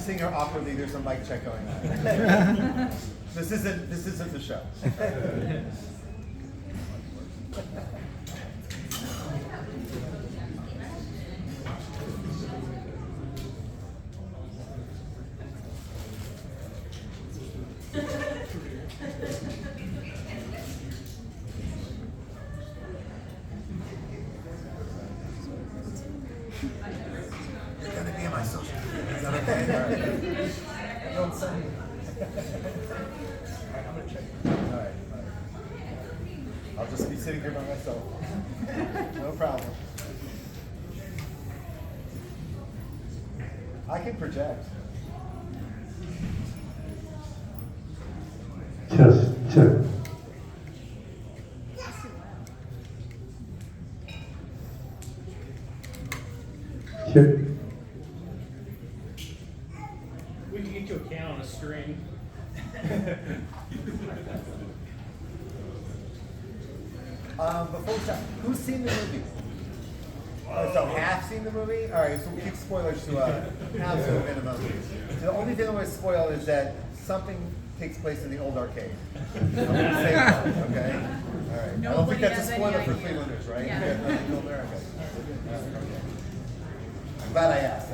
sitting here awkwardly. There's a mic check going on. This isn't the show. You're gonna be in my social media. Is that okay? All right. Don't send me. I'm gonna check. All right. I'll just be sitting here by myself. No problem. I can project. Just check. Check. We can get you a can on a string. Before we start, who's seen the movie? So half seen the movie? All right, so we'll keep spoilers to half to a minimum. So the only thing I want to spoil is that something takes place in the old arcade. I'm going to say that, okay? All right. I don't think that's a spoiler for Clevelanders, right? Yeah. Okay. I'm glad I asked.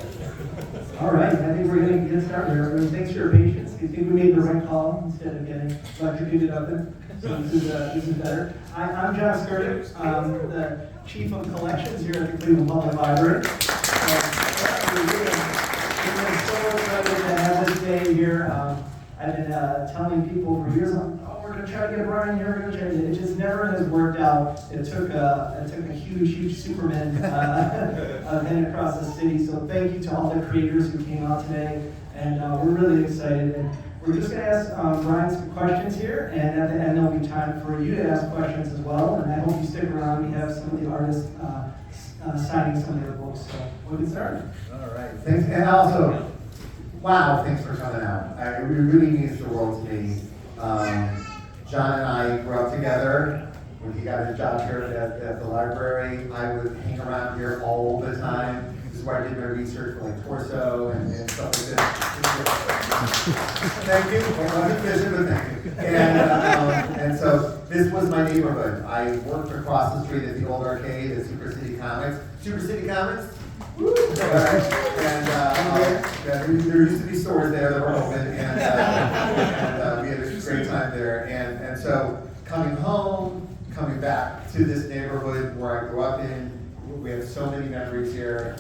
All right, I think we're going to get started. Everyone, thanks for your patience. I think we made the right call instead of getting electrocuted up in. So this is better. I'm John Skirty. I'm the Chief of Collections here at the Cleveland Public Library. We're so excited to have this day here. I've been telling people for years, we're going to try to get Brian here, we're going to try to get it. It just never has worked out. It took a huge Superman event across the city. So thank you to all the creators who came out today. And we're really excited. And we're just going to ask Brian some questions here. And at the end, there'll be time for you to ask questions as well. And I hope you stick around. We have some of the artists signing some of their books. So we'll get started. All right. Thanks, and also, wow, thanks for coming out. It really means the world to me. John and I grew up together. When he got his job here at the library, I would hang around here all the time. This is where I did my research for like torso and stuff like this. Thank you. I wasn't fishing, but thank you. And so this was my neighborhood. I worked across the street at the old arcade at Super City Comics. Super City Comics? Woo! And there used to be stores there that were open, and we had a great time there. And so coming home, coming back to this neighborhood where I grew up in, we have so many memories here.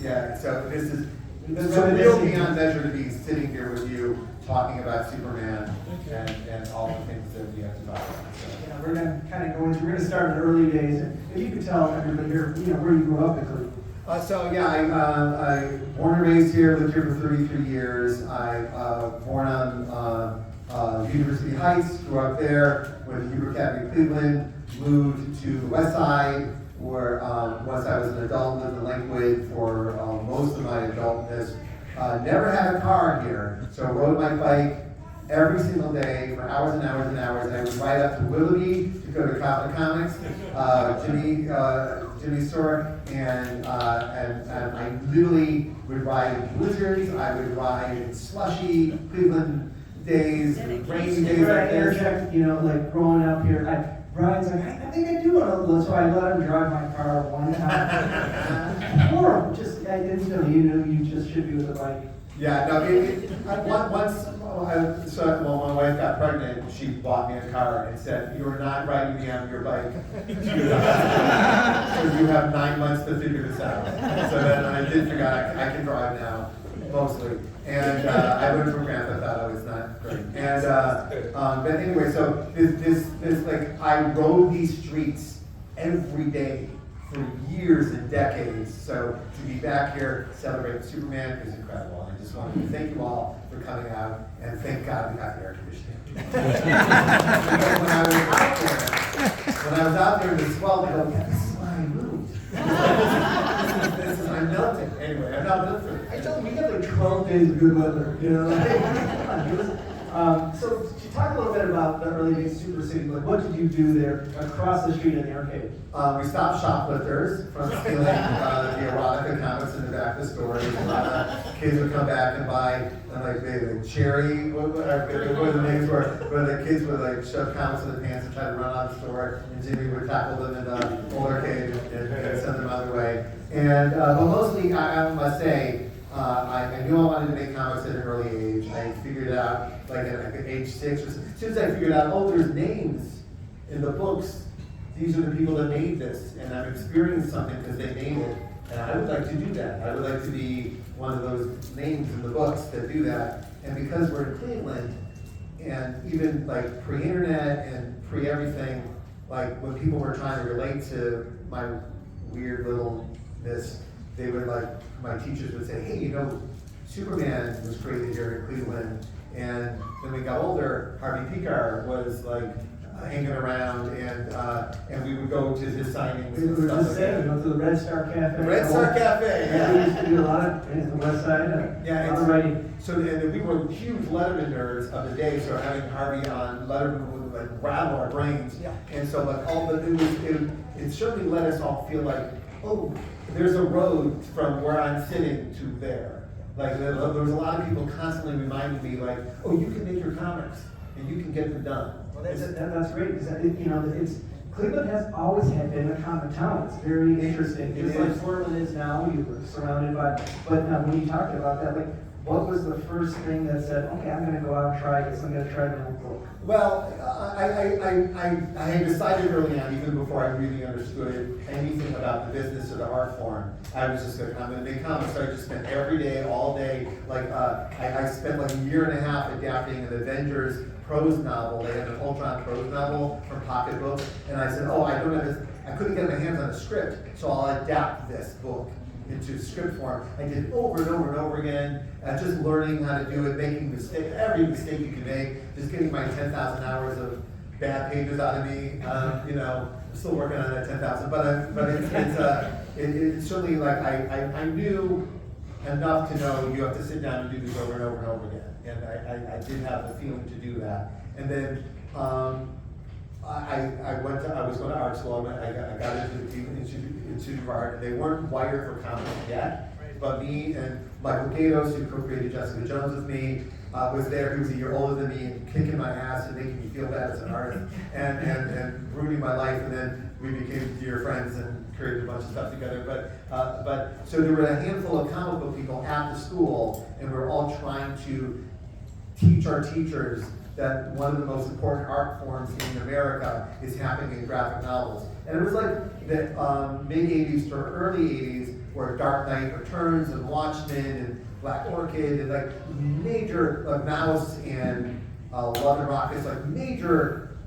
Yeah, so this is a real beyond measure to be sitting here with you talking about Superman and all the things that we have to talk about. So. Yeah, we're going to kind of go into, we're going to start in the early days. And if you could tell everybody here, where you grew up in Cleveland. I born and raised here, lived here for 33 years. I born on University Heights, grew up there, went to Hebrew Academy Cleveland, moved to the West Side, where once I was an adult, lived in Lakewood for most of my adultness. Never had a car here, so rode my bike every single day for hours and hours and hours. I would ride up to Willoughby to go to Comics, Jimmy's store, and I literally would ride in blizzards. I would ride in slushy Cleveland days, rainy days like this. Interject, like growing up here, Brian's like, I think I do want to, so I let him drive my car one time. Horrible, I didn't know you just should be with a bike. Yeah, no, when my wife got pregnant, she bought me a car and said, "You are not riding me on your bike. So you have 9 months to figure this out." So then I did figure out I can drive now, mostly. And I went from Grand Theft Auto, it's not great. And but anyway, so this like I rode these streets every day for years and decades. So to be back here celebrating Superman is incredible. I just wanted to thank you all for coming out, and thank God we got the air conditioning. when I was out there in the swell, I go, yeah, this is why I moved. I'm melting. Anyway, I'm not built for it. I told him we got like 12 days of good weather, So to talk a little bit about the early days of Super City, like what did you do there across the street in the arcade? We stopped shoplifters from stealing the erotica comics in the back of the store. A lot of kids would come back and buy, like the cherry, what the names were, where the kids would like shove comics in their pants and try to run out of the store, and Jimmy would tackle them in the old arcade and send them other way. And but mostly, I must say, I knew I wanted to make comics at an early age. I figured out, like at age 6, as soon as I figured out, oh, there's names in the books. These are the people that made this, and I've experienced something because they made it, and I would like to do that. I would like to be one of those names in the books that do that. And because we're in Cleveland, and even like pre-internet and pre-everything, like when people were trying to relate to my weird littleness, they would like, my teachers would say, hey, you know, Superman was created here in Cleveland. And then we got older, Harvey Picar was like hanging around, and we would go to his signings. We were just saying, we went to the Red Star Cafe. Red Star Cafe, yeah. We used to do a lot of, in the West Side, Yeah, a lot of writing. so and we were huge Letterman nerds of the day, so having Harvey on Letterman would like rattle our brains. Yeah. And so like it certainly let us all feel like, oh, there's a road from where I'm sitting to there. Like there was a lot of people constantly reminding me like, oh, you can make your comics and you can get them done. Well, that's great, because you know, Cleveland has always been a comic town. It's very interesting, just like Portland is now. You were surrounded by, but when you talked about that, like, what was the first thing that said, okay, I'm going to go out and try this. I'm going to try my own book. Well, I had decided early on, even before I really understood anything about the business or the art form, I was just like, I'm going to make comics. So I just spent every day, all day, like I spent like a year and a half adapting an Avengers prose novel. They had an Ultron prose novel from Pocket Books, and I said, oh, I don't have this. I couldn't get my hands on a script, so I'll adapt this book into script form. I did it over and over and over again, just learning how to do it, making mistakes, every mistake you can make, just getting my 10,000 hours of bad pages out of me. You know, I'm still working on that 10,000, but it's certainly like I knew enough to know you have to sit down and do this over and over and over again. And I did have the feeling to do that. And then I was going to art school. I got into the Institute of Art. They weren't wired for comics yet, but me and Michael Gatos, who co-created Jessica Jones with me, was there. He was a year older than me and kicking my ass and making me feel bad as an artist and ruining my life. And then we became dear friends and created a bunch of stuff together. But so there were a handful of comic book people at the school, and we were all trying to teach our teachers that one of the most important art forms in America is happening in graphic novels. And it was like the mid-'80s to early '80s, where Dark Knight Returns and Watchmen and Black Orchid and like major Mouse and Love and Rockets, like major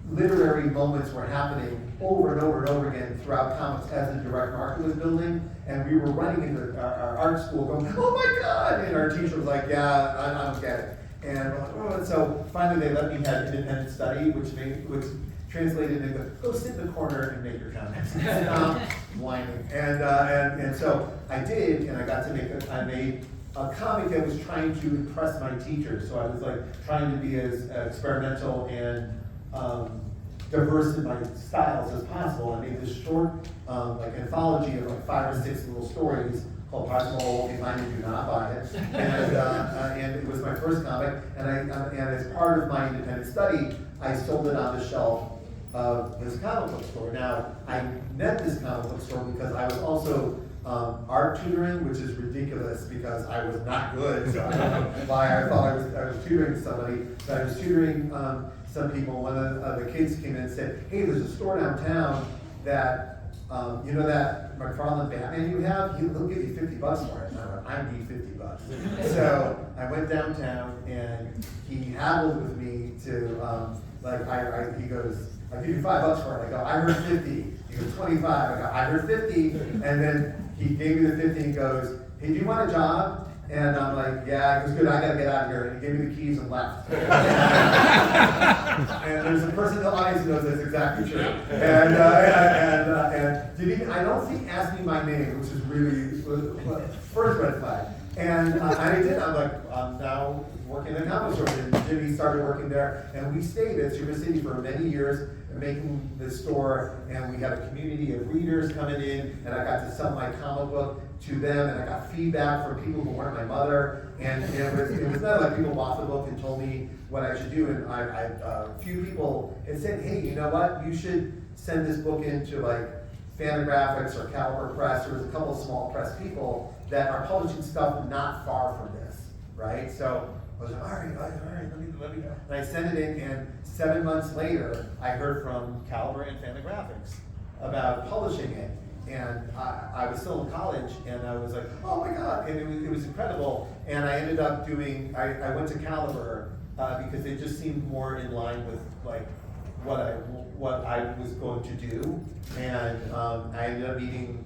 literary moments were happening over and over and over again throughout comics as the direct market was building. And we were running into our art school going, oh my God! And our teacher was like, yeah, I don't get it. And we're like, oh, and so finally they let me have independent study, which translated into go sit in the corner and make your comics. Stop whining. And so I did, and I got to I made a comic that was trying to impress my teachers. So I was like trying to be as experimental and diverse in my styles as possible. I made this short like anthology of like 5 or 6 little stories called Possible. If I do not buy it, and it was my first comic. And as part of my independent study, I sold it on the shelf of this comic book store. Now I met this comic book store because I was also art tutoring, which is ridiculous because I was not good. So I don't know why I thought I was tutoring somebody, but I was tutoring some people. One of the kids came in and said, "Hey, there's a store downtown that." You know that McFarlane Batman you have? He'll give you $50 for it. And I went, I need $50. So I went downtown and he haggled with me to, he goes, I'll give you $5 for it. I go, I heard 50. He goes, 25. I go, I heard 50. And then he gave me the 50 and goes, hey, do you want a job? And I'm like, yeah, it was good, I gotta get out of here. And he gave me the keys and left. And there's a person in the audience who knows that's exactly true. And did he, I don't think he asked me my name, which is really, first red flag. And I did. I'm like, I'm now working in a comic store. And Jimmy started working there, and we stayed at Super City for many years, making the store. And we had a community of readers coming in, and I got to sell my comic book to them, and I got feedback from people who weren't my mother. And it was not like people bought the book and told me what I should do. And a few people had said, hey, you know what? You should send this book into like Fantagraphics or Caliber Press. There was a couple of small press people that are publishing stuff not far from this, right? So I was like, all right, let me. And I sent it in, and 7 months later, I heard from Caliber and Fantagraphics about publishing it. And I was still in college, and I was like, oh my God, and it was incredible. And I ended up doing, I went to Caliber because it just seemed more in line with like what I was going to do. And I ended up meeting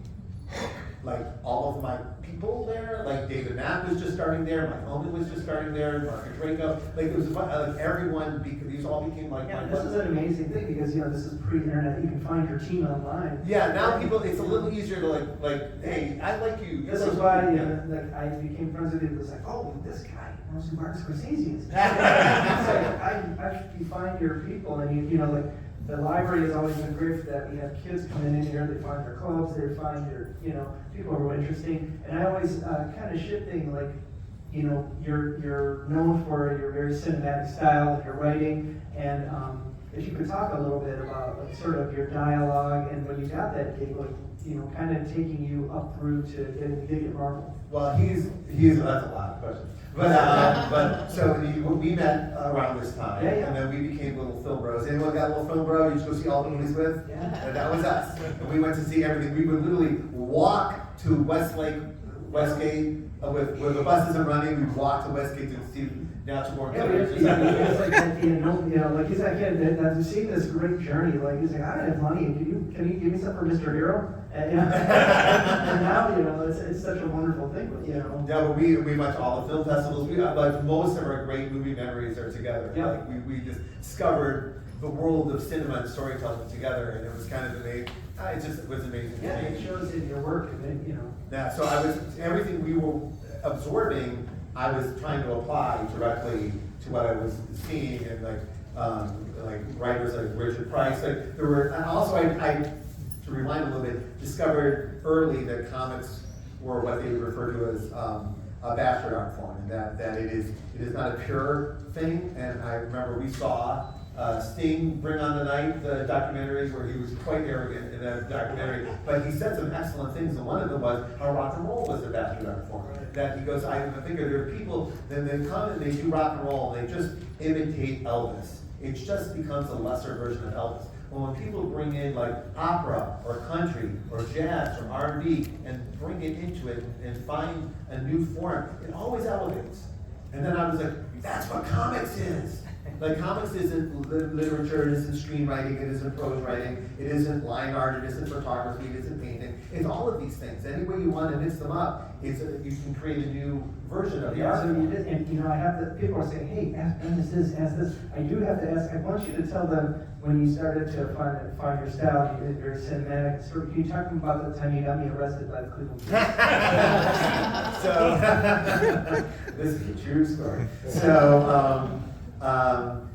like all of my people there, like David Mack was just starting there, Mike Omen was just starting there, Mark Draco, like it was like everyone, because these all became like Yeah, my this is an amazing thing because, you know, this is pre-internet. You can find your team online. Yeah, now people, it's a little easier to like, hey, I like you. This is why, you know, like, I became friends with people. It's like, oh, this guy knows who Martin Scorsese is. It's like, you find your people, and you know, like, the library has always been great for that. We have kids coming in here, they find their clubs, they find their, you know, people who are interesting. And I always kind of shifting, like, you know, you're known for your very cinematic style, your writing, and if you could talk a little bit about like, sort of your dialogue, and when you got that gig, like, you know, kind of taking you up through to getting big at Marvel. Well, he's that's a lot of questions. But so we met around this time, Yeah. and then we became little film bros. Anyone got a little film bro you used to go see all the movies with? Yeah. And that was us. And we went to see everything. We would literally walk to Westgate with the buses and running. We'd walk to Westgate to see Natural Born Yeah, Killers. it's like, you know, like he's like, yeah, I've seen this great journey. Like he's like, I don't have money. Can you give me something for Mr. Hero? And, you know, and now, you know, it's such a wonderful thing. But, you know. Yeah, but we went to all the film festivals. We like most of our great movie memories are together. Yeah. Like we just discovered the world of cinema and storytelling together, and it was kind of amazing. It was amazing. Yeah, it shows in your work, and you know. Yeah, so everything we were absorbing, I was trying to apply directly to what I was seeing, and like writers like Richard Price. Like there were, and also I to rewind a little bit, discovered early that comics were what they refer to as a bastard art form, and that it is not a pure thing. And I remember we saw Sting, Bring on the Night, the documentary where he was quite arrogant in that documentary, but he said some excellent things, and one of them was how rock and roll was a bastard art form. That he goes, I figure there are people that they come and they do rock and roll, and they just imitate Elvis. It just becomes a lesser version of Elvis. Well, when people bring in like opera or country or jazz or R&B and bring it into it and find a new form, it always elevates. And then I was like, that's what comics is. Like comics isn't literature, it isn't screenwriting, it isn't prose writing, it isn't line art, it isn't photography, it isn't painting. It's all of these things. Any way you want to mix them up, you can create a new version of the Yeah, art. so you did, and you know, I have the people are saying, hey, ask this. I do have to ask. I want you to tell them when you started to find your style. You did very cinematic. Sort of, can you talk about the time you got me arrested by the Cleveland Police? So this is a true story.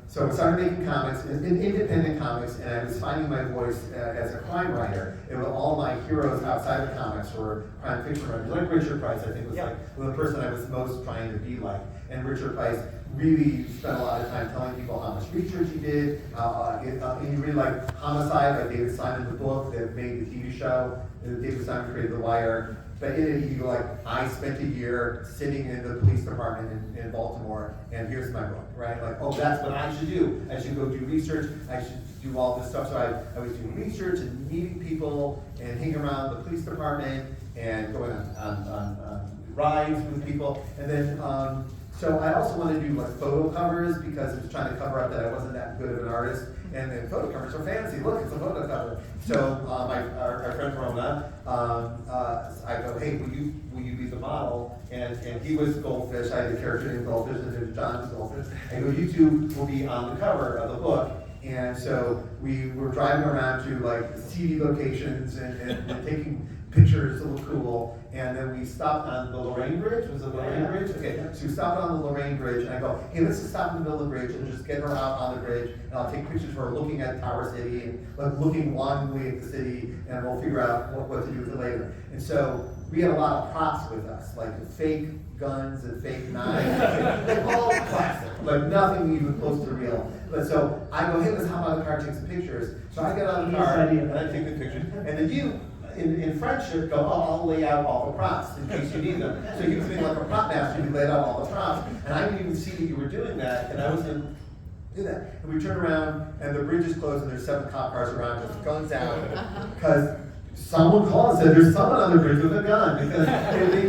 So I started making comics, independent comics, and I was finding my voice as a crime writer. And all my heroes outside of comics were crime fiction writers, like Richard Price. I think was like the person I was most trying to be like. And Richard Price really spent a lot of time telling people how much research he did. And you read like Homicide by David Simon, the book that made the TV show. David Simon created The Wire. But in it, you go like, I spent a year sitting in the police department in Baltimore, and here's my book, right? Like, oh, that's what I should do. I should go do research. I should do all this stuff. So I was doing research and meeting people and hanging around the police department and going on rides with people. And then, so I also wanted to do like photo covers because I was trying to cover up that I wasn't that good of an artist. And then photo covers are fancy. Look, it's a photo cover. So our friend Rona, I go, hey, will you be the model? And he was Goldfish. I had a character named Goldfish, and there's John was Goldfish. I go, you two will be on the cover of the book. And so we were driving around to like CD locations and taking pictures that look cool. And then we stopped on the Lorraine Bridge. Was it Lorraine Bridge? Okay, so we stopped on the Lorraine Bridge, and I go, hey, let's just stop in the middle of the bridge and just get her out on the bridge, and I'll take pictures of her looking at Tower City and like looking longingly at the city, and we'll figure out what to do with it later. And so we had a lot of props with us, like fake guns and fake knives, like all plastic, like nothing even close to real. But so I go, hey, let's hop out of the car and take some pictures. So I get out of the car and I take the pictures, and then you, in friendship, go, oh, I'll lay out all the props in case you need them. So you being like a prop master, you laid out all the props, and I didn't even see that you were doing that, and I was going to do that. And we turn around, and the bridge is closed, and there's 7 cop cars around with guns out, because someone called and said there's someone on the bridge with a gun, because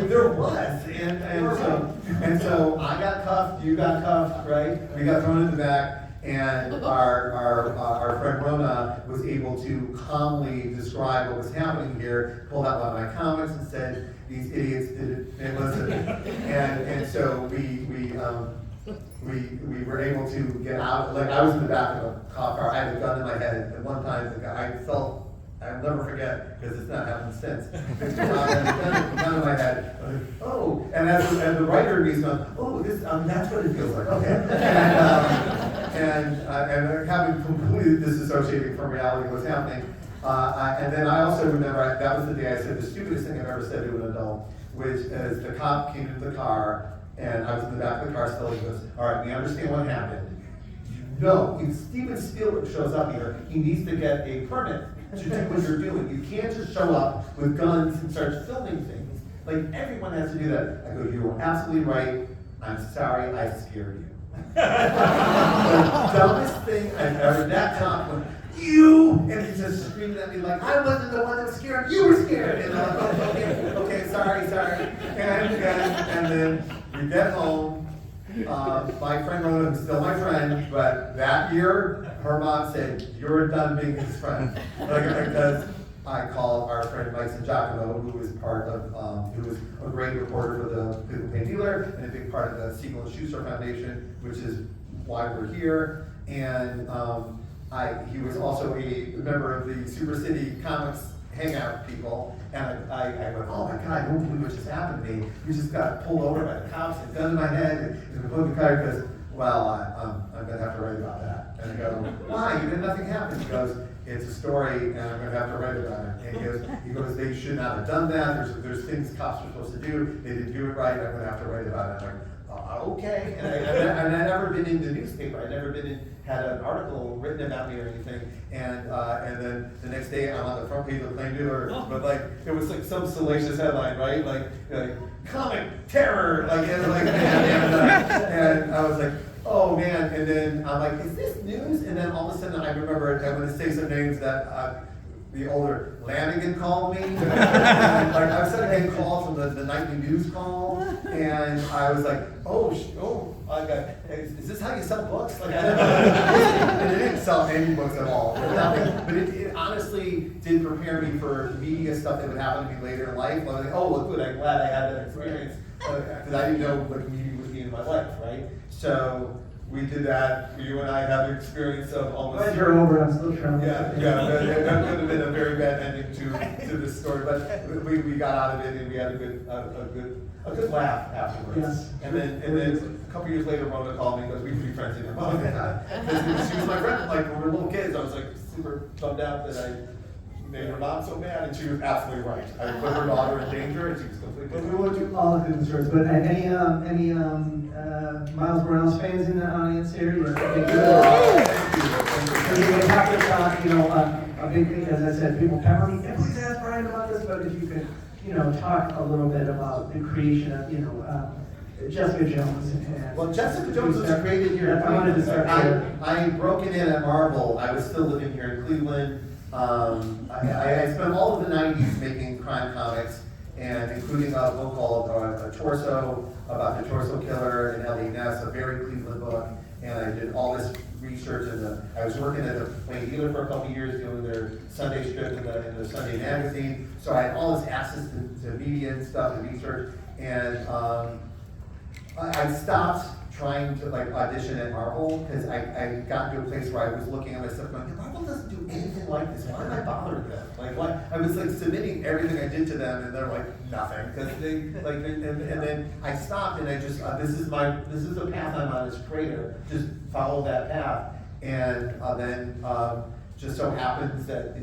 there was, and so I got cuffed, you got cuffed, right? We got thrown in the back. And our friend Rona was able to calmly describe what was happening here, pulled out one of my comments and said, these idiots did it, and listen. And so we were able to get out, like I was in the back of a cop car, I had a gun in my head, and one time I felt, I'll never forget, because it's not happened since. I had a gun in my head, I was like, oh, and as the writer of me is going, oh, this, that's what it feels like, okay. And having completely disassociated from reality of what's happening. And then I also remember, that was the day I said the stupidest thing I've ever said to an adult, which is the cop came into the car, and I was in the back of the car still, he goes, all right, we understand what happened. You know, if Steven Spielberg shows up here, he needs to get a permit to do what you're doing. You can't just show up with guns and start filming things. Like, everyone has to do that. I go, you were absolutely right. I'm sorry I scared you. The dumbest thing I've ever, that cop went, you, and he's just screaming at me like, I wasn't the one that was scared, you were scared. And I'm like, oh, okay, sorry. And then we get home, my friend Rona, who's still my friend, but that year, her mom said, you're done being his friend. Because I called our friend Mike Giacomo, who was part of, who was a great reporter for the Cleveland Plain Dealer, and a big part of the Siegel and Schuster Foundation, which is why we're here. And he was also a member of the Super City Comics hangout people, and I went, oh my God, I don't believe what just happened to me. We just got pulled over by the cops, and gun in my head, and put in the car. He goes, well, I'm gonna have to write about that. And I go, why? Nothing happened. He goes, it's a story, and I'm gonna have to write about it. And he goes, they should not have done that. There's things cops are supposed to do. They didn't do it right. I'm gonna have to write about it. I'm like, okay. And I'd never been in the newspaper. I'd never had an article written about me or anything. And then the next day I'm on the front page of the Plain Dealer, but like it was like some salacious headline, right? Like comic terror, and I was like, oh man. And then I'm like, is this news? And then all of a sudden I remember I'm going to say some names that the older Lanigan called me. And I was starting to get calls from the nightly news call, and I was like, is this how you sell books? Like, I don't know. And it didn't sell any books at all, but it honestly did prepare me for media stuff that would happen to me later in life. I was like, oh, well, good, I'm glad I had that experience, because I didn't know what media would be in my life, right? So we did that. You and I have the experience of almost. Glad you're over. I'm still trying. Yeah. That could have been a very bad ending to this story, but we got out of it and we had a good laugh afterwards. Yes. And then a couple years later, Rona called me and goes, "We can be friends again." Oh my God! She was my friend. Like when we were little kids, I was like super bummed out that I made her mom so mad, and she was absolutely right. I put her daughter in danger, and she was completely. But we won't do all the good stories. But any Miles Morales fans in the audience here? You're Thank you. we talked about, a big thing, as I said, people pepper me. Yeah, please ask Brian about this. But if you could, talk a little bit about the creation of, Jessica Jones. Well, Jessica Jones was created here in I wanted to Cleveland. start there. I broke it in at Marvel. I was still living here in Cleveland. I spent all of the 90s making crime comics, and including a book called A Torso, about the torso killer in L.A. Ness, a very Cleveland book. And I did all this research, and I was working at the Plain Dealer for a couple of years doing their Sunday strip in the Sunday magazine. So I had all this access to media and stuff and research. And I stopped trying to like audition at Marvel, because I got to a place where I was looking at myself going, Marvel doesn't do anything like this. Why am I bothering them? Like, why? I was like submitting everything I did to them, and they're like nothing, because they like, and then I stopped, and I just this is the path I'm on as a creator. Just follow that path, and then just so happens that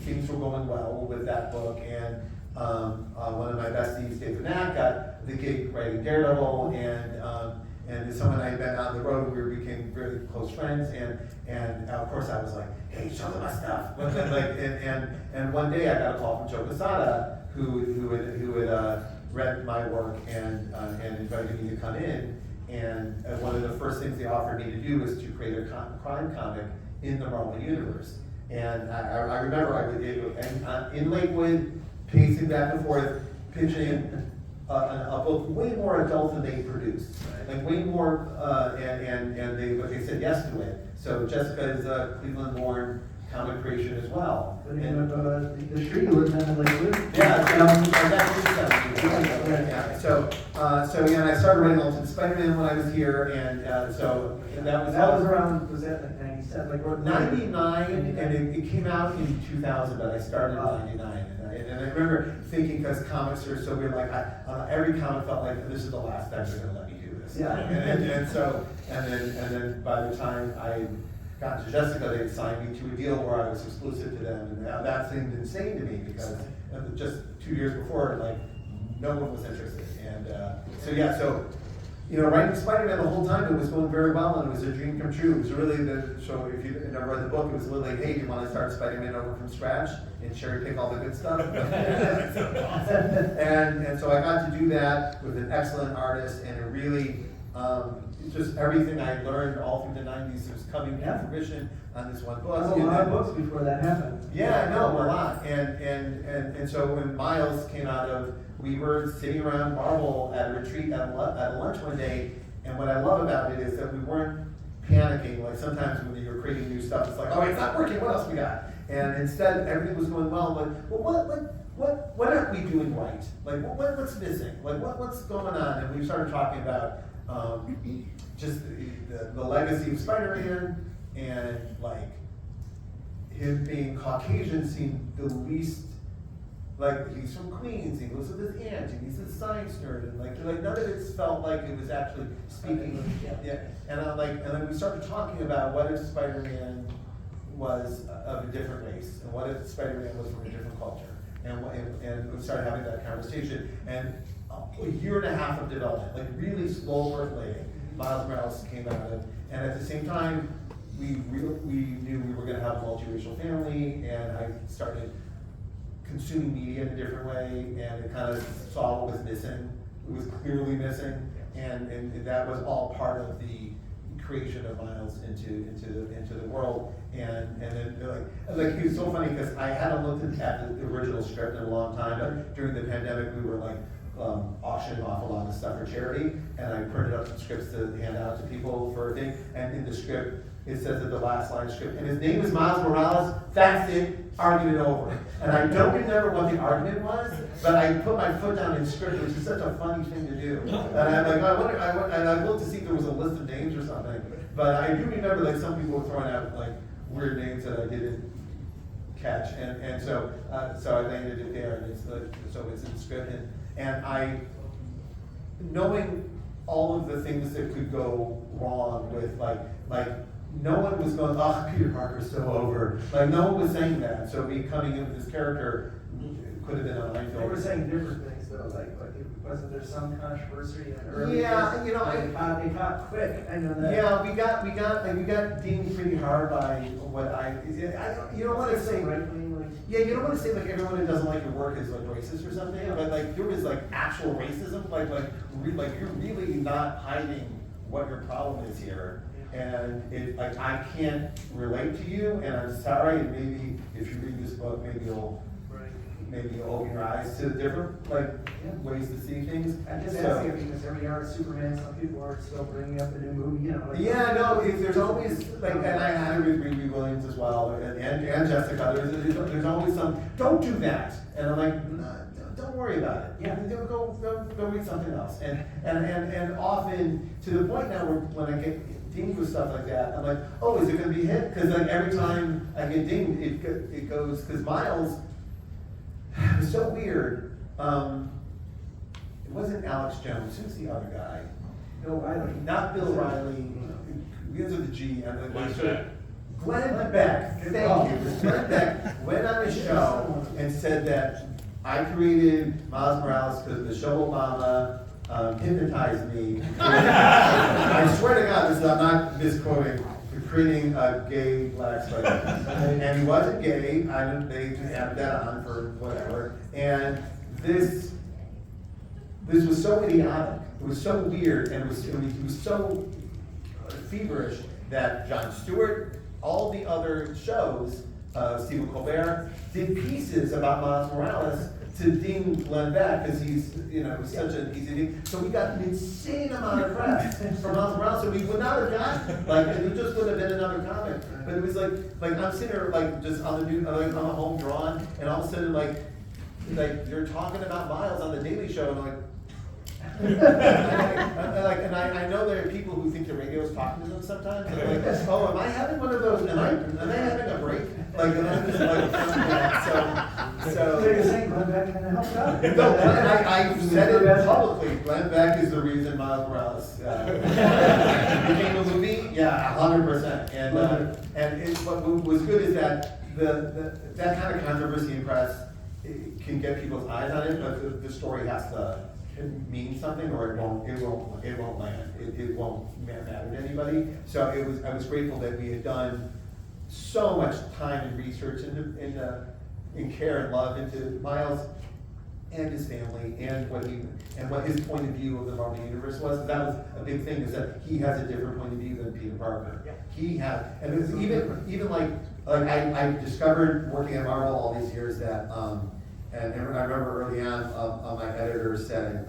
things were going well with that book, and one of my besties, David Knack, got the gig writing Daredevil, and someone I had met on the road, we became very close friends, and of course I was like, hey, show them my stuff. And one day I got a call from Joe Quesada, who had read my work and invited me to come in, and one of the first things they offered me to do was to create a crime comic in the Marvel Universe. And I remember I was in Lakewood, pacing back and forth, pitching a book way more adult than they produced, like way more, but they said yes to it. So Jessica is a Cleveland-born comic creation as well. The name of the tree was in Lakewood. Yeah, So and I started writing Ultimate Spider-Man when I was here, and that was around, was that like 97? Like 99, and it came out in 2000, but I started in 99. And I remember thinking, because comics are so weird, like every comic felt like this is the last time they're going to let me do this. Yeah. And then by the time I got to Jessica, they signed me to a deal where I was exclusive to them, and that seemed insane to me, because just 2 years before, like, no one was interested. And writing Spider-Man the whole time, it was going very well, and it was a dream come true. It was really so if you never read the book, it was really like, hey, do you want to start Spider-Man over from scratch and cherry pick all the good stuff? and so I got to do that with an excellent artist, and it really, just everything I learned all through the 90s was coming to fruition on this one book. There was a lot of books before that happened. Yeah, no, a lot. And so when Miles came out of, we were sitting around Marvel at a retreat at a lunch one day, and what I love about it is that we weren't panicking. Like sometimes when you're creating new stuff, it's like, oh, it's not working, what else we got? And instead, everything was going well, but what aren't we doing right? Like, what's missing? Like, what's going on? And we started talking about just the legacy of Spider-Man, and like him being Caucasian seemed the least, like he's from Queens, he lives with his aunt, and he's a science nerd, and like none of it felt like it was actually speaking. Yeah. And then we started talking about what if Spider-Man was of a different race, and what if Spider-Man was from a different culture, and we started having that conversation, and a year and a half of development, like really slow percolating. Miles Morales came out of, and at the same time, we knew we were going to have a multiracial family, and I started consuming media in a different way, and it kind of saw what was missing. It was clearly missing, and that was all part of the creation of Miles into the world. And then like it was so funny, because I hadn't looked at the original script in a long time, but during the pandemic we were like auctioning off a lot of stuff for charity, and I printed up some scripts to hand out to people for a thing, and in the script it says at the last line of the script, and his name is Miles Morales, that's it, argument over. And I don't remember what the argument was, but I put my foot down in script, which is such a funny thing to do. And I'm like, I looked to see if there was a list of names or something, but I do remember like some people were throwing out like weird names that I didn't catch, and so I landed it there, and so it's in the script, and I, knowing all of the things that could go wrong with like no one was going, oh, Peter Parker's so over. Like no one was saying that. So me coming in with this character could have been a minefield. They were saying different things though, like wasn't there some controversy in early Yeah, days? They caught quick. I know that. Yeah, we got dinged pretty hard by what you don't want to say. Yeah, you don't want to say like everyone who doesn't like your work is like racist or something, but like there was like actual racism, like you're really not hiding what your problem is here, and like I can't relate to you, and I'm sorry, and maybe if you read this book, maybe you'll open your eyes to different ways to see things. I just ask you because every artist, Superman, some people are still bringing up the new movie, Yeah, no, there's always like, and I had it with Riri Williams as well, and Jessica. There's always some. Don't do that, and I'm like, no, don't worry about it. Yeah. Go read something else. And often to the point now where when I get dinged with stuff like that, I'm like, oh, is it going to be hit? Because like every time I get dinged, it goes, because Miles, it was so weird. It wasn't Alex Jones. Who's the other guy? Bill Riley. Not Bill Riley. Because of the G. And Glenn the Beck. Glenn Beck. Thank you. Glenn Beck went on his show and said that I created Miles Morales because Michelle Obama hypnotized me. I swear to God, I'm not misquoting. Creating a gay black Spider-Man. And he wasn't gay. They just had that on for whatever. And this was so idiotic. It was so weird, and it was so feverish that Jon Stewart, all the other shows, Stephen Colbert, did pieces about Miles Morales to ding Glenn Beck because he's, it was such an easy thing. So we got an insane amount of press for Miles Morales, so we would not have gotten, it just would have been another comic. But it was like I'm sitting there, just on the home drawn, and all of a sudden, they're talking about Miles on the Daily Show, and I'm like, and I know there are people who think the radio is talking to them sometimes. And they're like, oh, am I having one of those? Am I having a break? And I'm just So you're saying Glenn Beck kind of helped out? No, I said it publicly. Glenn Beck is the reason Miles Morales became a movie. Yeah, 100%. And what was good is that that kind of controversy in press can get people's eyes on it, but the story has to mean something, or it won't land. It won't matter to anybody. So I was grateful that we had done so much time and research in care and love into Miles and his family and what his point of view of the Marvel Universe was. That was a big thing, is that he has a different point of view than Peter Parker. Yeah. He had, and it was even like I discovered working at Marvel all these years that. And I remember early on, my editor said,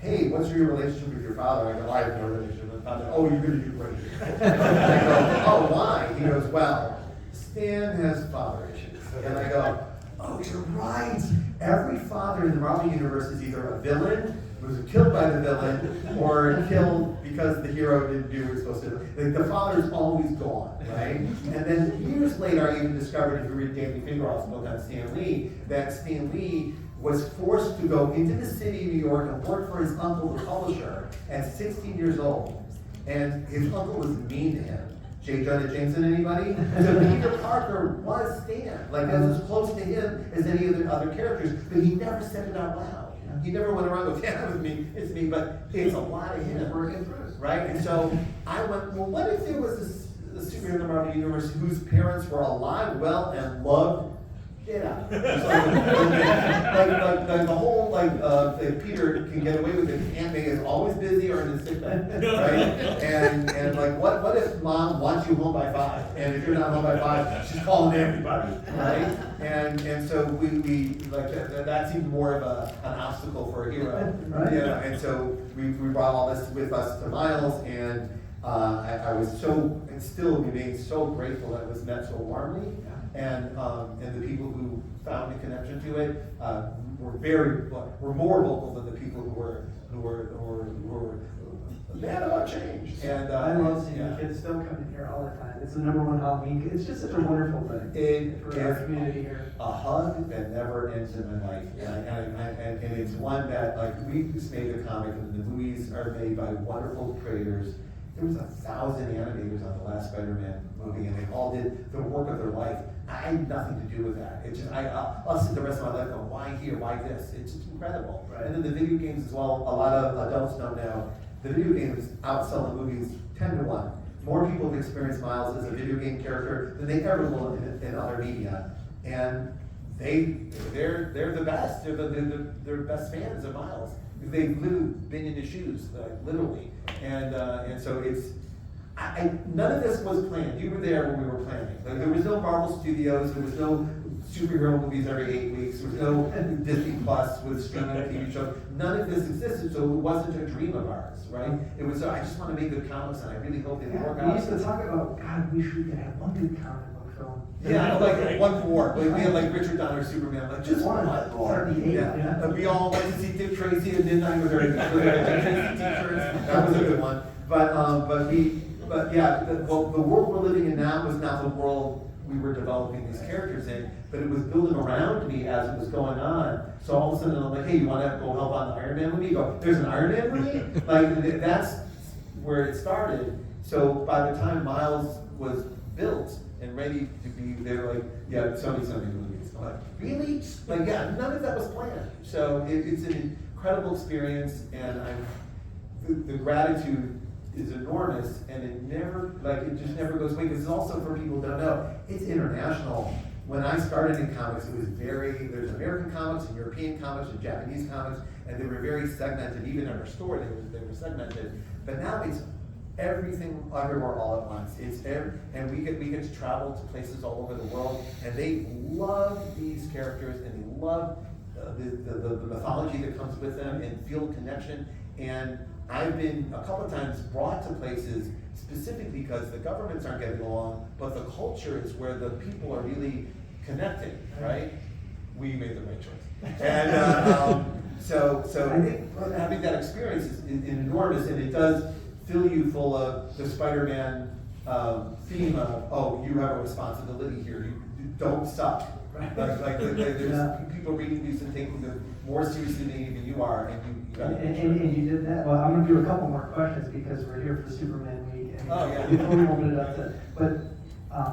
hey, what's your relationship with your father? I go, I have no relationship with my father. Oh, you're going to do great. And I go, oh, why? He goes, well, Stan has father issues. And I go, oh, you're right. Every father in the Marvel Universe is either a villain, was killed by the villain, or killed because the hero didn't do what he was supposed to do. The father's always gone, right? And then years later, I even discovered, if you read Danny Fingeroff's book on Stan Lee, that Stan Lee was forced to go into the city of New York and work for his uncle, the publisher, at 16 years old. And his uncle was mean to him. J. Jonah Jameson, anybody? So Peter Parker was Stan. That was as close to him as any of the other characters, but he never said it out loud. He never went around and goes, yeah, it's me, but it's a lot of him, right? And so I went, well, what if there was a superhero in the Marvel Universe whose parents were alive, well, and loved shit out? Like the whole, if Peter can get away with it, Aunt May is always busy or in the sick bed, right? And what if mom wants you home by 5? And if you're not home by 5, she's calling everybody, right? And so we that seemed more of an obstacle for a hero, right? And so we brought all this with us to Miles, and I was so, and still remain so grateful that it was met so warmly, and the people who found a connection to it were more vocal than the people who were mad about change. And I love seeing kids still coming here all the time. It's the #1 Halloween. It's just such a wonderful thing for our community here. A hug that never ends in my life, and it's one that we just made a comic, and the movies are made by wonderful creators. There was 1,000 animators on the last Spider-Man movie, and they all did the work of their life. I had nothing to do with that. It's just I'll sit the rest of my life going, why here, why this? It's just incredible. Right. And then the video games as well. A lot of adults don't know. The video games outsell the movies 10 to 1. More people have experienced Miles as a video game character than they ever will in other media, and they're the best. They're best fans of Miles. They've been in his shoes, literally, and so it's. None of this was planned. You were there when we were planning. There was no Marvel Studios. There was no superhero movies every 8 weeks. There was no Disney Plus with streaming TV shows. None of this existed, so it wasn't a dream of ours, right? It was. I just want to make good comics, and I really hope they work out. We used to talk about, God, we could have one good comic book film. Yeah, like one more. Like we had like Richard Donner Superman, like just one more. 38, Yeah. yeah. And we all went to see Dick Tracy at midnight with our t-shirts. That was a good one. But yeah, the world we're living in now was not the world we were developing these characters in, but it was building around me as it was going on. So all of a sudden I'm like, hey, you want to go help on the Iron Man movie? You go, there's an Iron Man movie? Like that's where it started. So by the time Miles was built and ready to be, they were like, yeah, so many movies. I'm like, really? Like, yeah, none of that was planned. So it's an incredible experience, and the gratitude is enormous, and it just never goes away, because it's also, for people who don't know, it's international. When I started in comics, it was there's American comics and European comics and Japanese comics, and they were very segmented. Even in our store, they were segmented. But now it's everything, everywhere, all at once. And we get to travel to places all over the world, and they love these characters, and they love the mythology that comes with them, and feel a connection. And I've been a couple of times brought to places specifically because the governments aren't getting along, but the culture is where the people are really connecting, right? We made the right choice. And so I think having that experience is enormous, and it does fill you full of the Spider-Man theme of, oh, you have a responsibility here. You don't suck. Like there's people reading these and taking them more seriously than even you are, and you did that. Well, I'm going to do a couple more questions because we're here for Superman Week. And oh yeah. Before we open it up to, but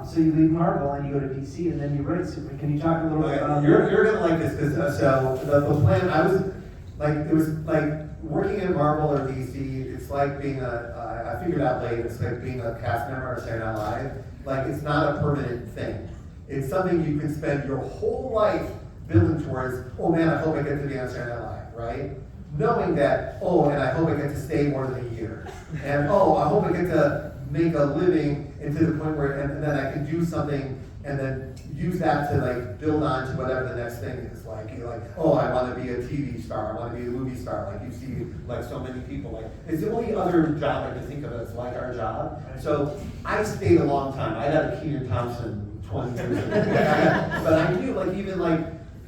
so you leave Marvel and you go to DC, and then you write Superman. Can you talk a little bit about? You're gonna like this, because so the plan. It was like working in Marvel or DC. It's like being I figured out late. It's like being a cast member of Saturday Night Live. Like, it's not a permanent thing. It's something you can spend your whole life building towards. Oh man, I hope I get to be on Saturday Night Live, right? Knowing that, oh, and I hope I get to stay more than a year. And oh, I hope I get to make a living, and to the point where, and then I can do something and then use that to like build on to whatever the next thing is. Like, you're like, oh, I want to be a TV star, I want to be a movie star. Like, you see like so many people, like, it's the only other job I can think of that's like our job. So I stayed a long time. I had a Kenan Thompson 20 years ago. But I knew, like, even like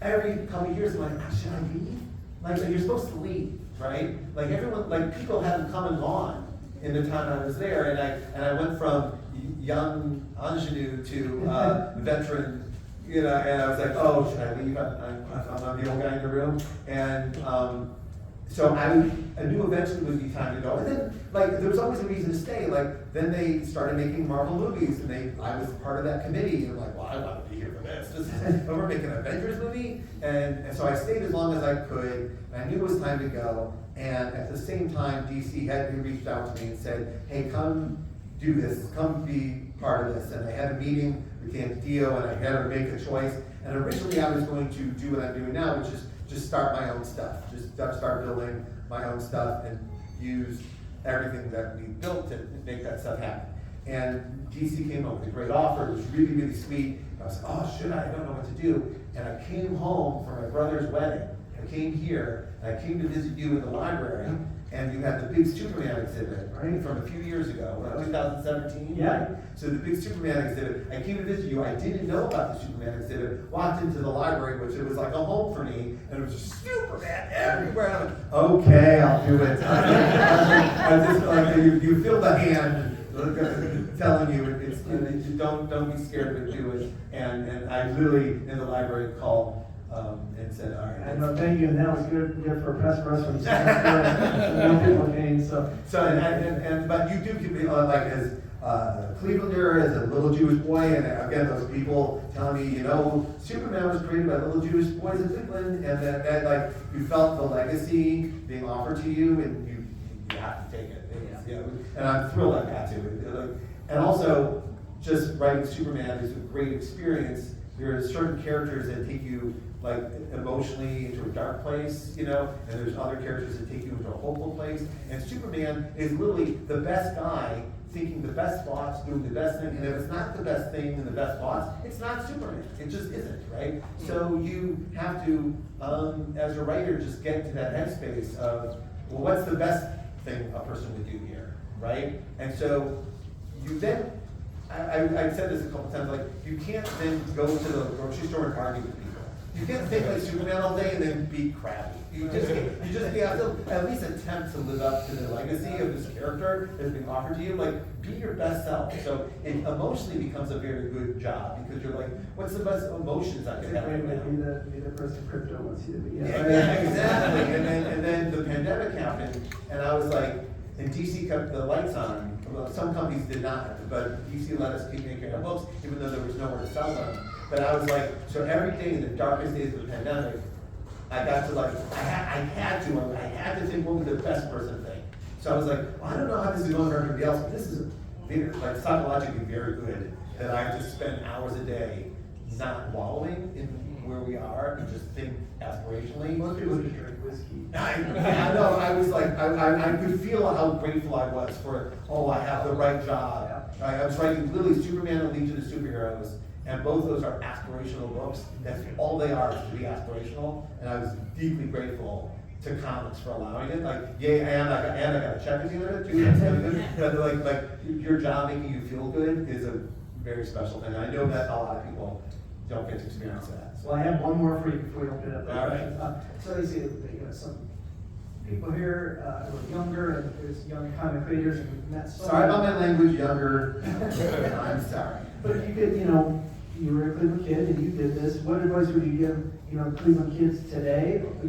every couple of years, I'm like, should I leave? Like, you're supposed to leave, right? Like, everyone, like, people haven't come and gone in the time I was there, and I went from young ingenue to veteran, you know, and I was like, oh, should I leave? I'm the old guy in the room, and so I knew eventually it would be time to go. And then, like, there was always a reason to stay. Like, then they started making Marvel movies, and I was part of that committee, and I'm like, well, I want to be here for this. But we're making an Avengers movie, and so I stayed as long as I could. And I knew it was time to go. And at the same time, DC had reached out to me and said, hey, come do this, come be part of this. And I had a meeting with Dio, and I had to make a choice. And originally I was going to do what I'm doing now, which is just start my own stuff. Just start building my own stuff and use everything that we built to make that stuff happen. And DC came up with a great offer. It was really, really sweet. I was like, oh, should I don't know what to do. And I came home for my brother's wedding. I came here, and I came to visit you in the library, and you had the big Superman exhibit, right, from a few years ago, 2017. Yeah. Right? So the big Superman exhibit, I came to visit you. I didn't know about the Superman exhibit. Walked into the library, which it was like a home for me, and it was just Superman everywhere. And I'm like, okay, I'll do it. I just, like, you feel the hand telling you don't be scared to do it. And I literally in the library called. And said, all right. No, thank you, and that was good for press for us when you said people came. But you do like as a Clevelander, as a little Jewish boy, and again those people telling me, you know, Superman was created by little Jewish boys in Cleveland, and that like you felt the legacy being offered to you, and you have to take it. And I'm thrilled I got to it. And also, just writing Superman is a great experience. There are certain characters that take you like emotionally into a dark place, you know, and there's other characters that take you into a hopeful place. And Superman is literally the best guy, thinking the best thoughts, doing the best thing. And if it's not the best thing and the best thoughts, it's not Superman. It just isn't, right? So you have to, as a writer, just get to that headspace of, well, what's the best thing a person would do here, right? And so you then I've said this a couple times, like, you can't then go to the grocery store and argue with people. You can't think like Superman all day and then be crabby. You have to at least attempt to live up to the legacy of this character that's being offered to you. Like, be your best self. So it emotionally becomes a very good job because you're like, what's the best emotions I can have right now? Be the person crypto wants you to be. Yeah, exactly. And then the pandemic happened, and I was like, and DC kept the lights on. Well, some companies did not, but DC let us keep making our books, even though there was nowhere to sell them. But I was like, so every day in the darkest days of the pandemic, I got to like, I had to think what was the best person thing. So I was like, well, I don't know how this is going for everybody else, but this is like psychologically very good that I just spend hours a day not wallowing in where we are and just think aspirationally. Most people just drink whiskey. I know, I was like, I could feel how grateful I was for, I have the right job. I was writing literally Superman and Legion of Superheroes, and both of those are aspirational books. That's all they are, is to be aspirational, and I was deeply grateful to comics for allowing it. Like, yay, and I got a check at the end of it too. That's kind of good. But like your job making you feel good is a very special thing. I know that a lot of people don't get to experience that. Well, I have one more for you before we open it up. All right. So you see, some people here who are younger, and there's young comic creators, and we've met so Sorry about my language, younger. I'm sorry. But if you could, you were a Cleveland kid and you did this, what advice would you give, Cleveland kids today? If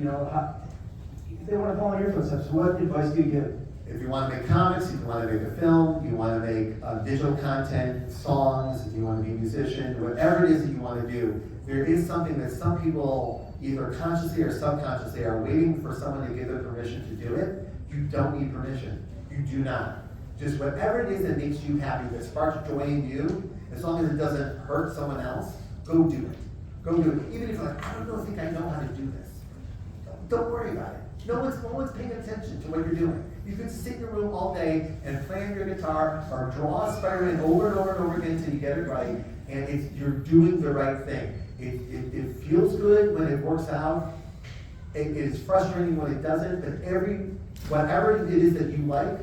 they want to follow your footsteps, what advice do you give? If you want to make comics, if you want to make a film, you want to make digital content, songs, if you want to be a musician, whatever it is that you want to do, there is something that some people, either consciously or subconsciously, are waiting for someone to give them permission to do it. You don't need permission. You do not. Just whatever it is that makes you happy, that sparks joy in you, as long as it doesn't hurt someone else, go do it. Go do it. Even if you're like, I don't think I know how to do this. Don't worry about it. No one's paying attention to what you're doing. You can sit in your room all day and play on your guitar or draw Spiderman over and over and over again until you get it right, and you're doing the right thing. It feels good when it works out. It is frustrating when it doesn't, but whatever it is that you like,